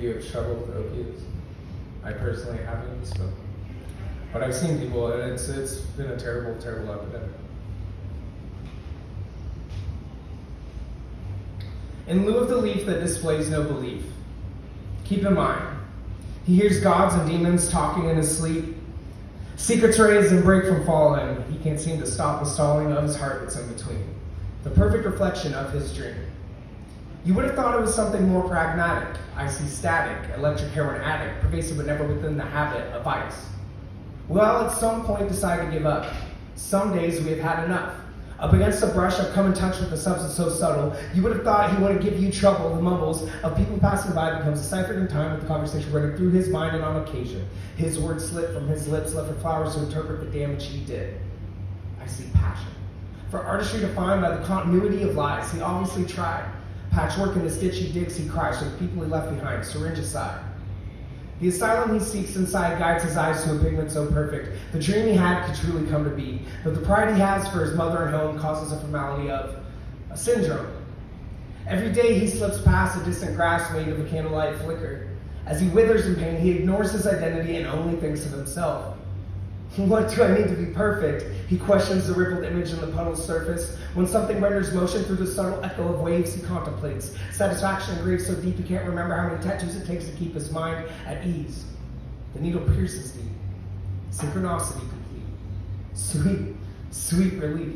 you have struggled with opiates. I personally haven't, but I've seen people, and it's been a terrible, terrible epidemic. In lieu of the leaf that displays no belief, keep in mind, he hears gods and demons talking in his sleep. Secrets raise and break from falling. He can't seem to stop the stalling of his heart that's in between. The perfect reflection of his dream. You would have thought it was something more pragmatic. Icy static, electric heroin addict, pervasive but never within the habit of vice. Well, at some point decide to give up. Some days we have had enough. Up against the brush, I've come in touch with a substance so subtle, you would have thought he wanted to give you trouble. The mumbles of people passing by becomes deciphered in time with the conversation running through his mind, and on occasion, his words slip from his lips, left for flowers to interpret the damage he did. I see passion. For artistry defined by the continuity of lies, he obviously tried. Patchwork in the stitch he digs, he cries for the people he left behind, syringe aside. The asylum he seeks inside guides his eyes to a pigment so perfect. The dream he had could truly come to be. But the pride he has for his mother and home causes a formality of a syndrome. Every day he slips past a distant grass made of a candlelight flicker. As he withers in pain, he ignores his identity and only thinks of himself. What do I need to be perfect? He questions the rippled image on the puddle's surface. When something renders motion through the subtle echo of waves, he contemplates. Satisfaction engraved so deep he can't remember how many tattoos it takes to keep his mind at ease. The needle pierces deep. Synchronicity complete. Sweet, sweet relief.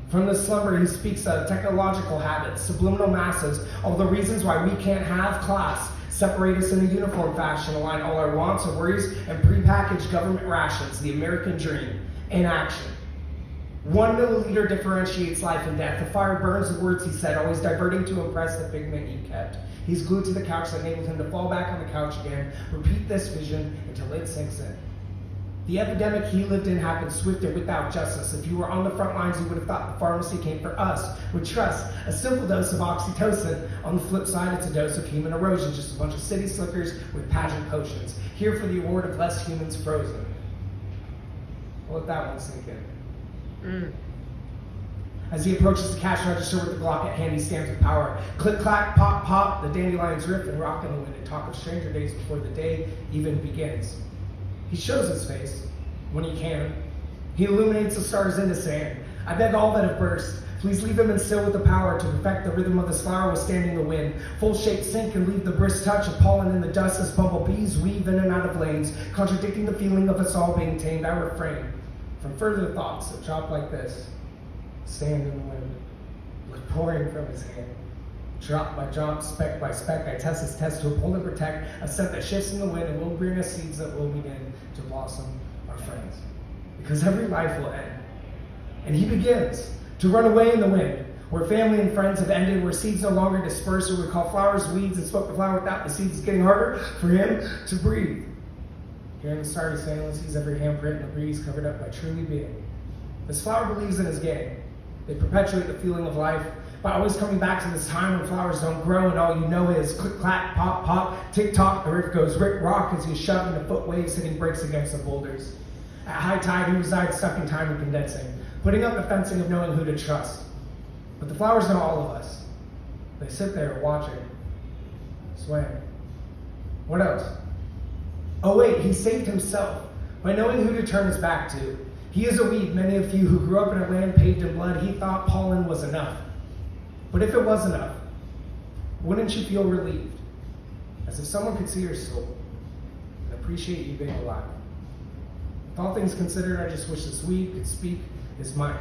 From the slumber he speaks of technological habits, subliminal masses, all the reasons why we can't have class. Separate us in a uniform fashion, align all our wants and worries, and prepackaged government rations, the American dream, in action. 1 milliliter differentiates life and death. The fire burns the words he said, always diverting to impress the pigment he kept. He's glued to the couch that enabled him to fall back on the couch again, repeat this vision until it sinks in. The epidemic he lived in happened swift and without justice. If you were on the front lines, you would have thought the pharmacy came for us with trust. A simple dose of oxytocin. On the flip side, it's a dose of human erosion, just a bunch of city slickers with pageant potions. Here for the award of less humans frozen. I'll let that one sink in. As he approaches the cash register with the Glock at hand, he stands with power. Click, clack, pop, pop, the dandelions rift and rock in the wind and talk of stranger days before the day even begins. He shows his face, when he can. He illuminates the stars into sand. I beg all that have burst, please leave him instilled with the power to perfect the rhythm of this flower withstanding the wind. Full shape sink and leave the brisk touch of pollen in the dust as bumblebees weave in and out of lanes, contradicting the feeling of us all being tamed. I refrain from further thoughts that drop like this. Sand in the wind, blood pouring from his hand. Drop by drop, speck by speck, I test his test to uphold and protect a scent that shifts in the wind and will bring us seeds that will begin to blossom our friends. Because every life will end. And he begins to run away in the wind, where family and friends have ended, where seeds no longer disperse, or we call flowers weeds and spoke the flower without the seeds. It's getting harder for him to breathe. Here in the starry sand, sees every handprint in the breeze covered up by truly being. This flower believes in his gang. They perpetuate the feeling of life by always coming back to this time when flowers don't grow and all you know is click, clack, pop, pop, tick, tock, the riff goes rip, rock as he's shoved into foot waves hitting brakes against the boulders. At high tide, he resides stuck in time and condensing, putting up the fencing of knowing who to trust. But the flowers know all of us. They sit there watching, swaying. What else? Oh wait, he saved himself by knowing who to turn his back to. He is a weed, many of you who grew up in a land paved in blood, he thought pollen was enough. But if it was enough, wouldn't you feel relieved? As if someone could see your soul and appreciate you being alive. With all things considered, I just wish this weed could speak his mind.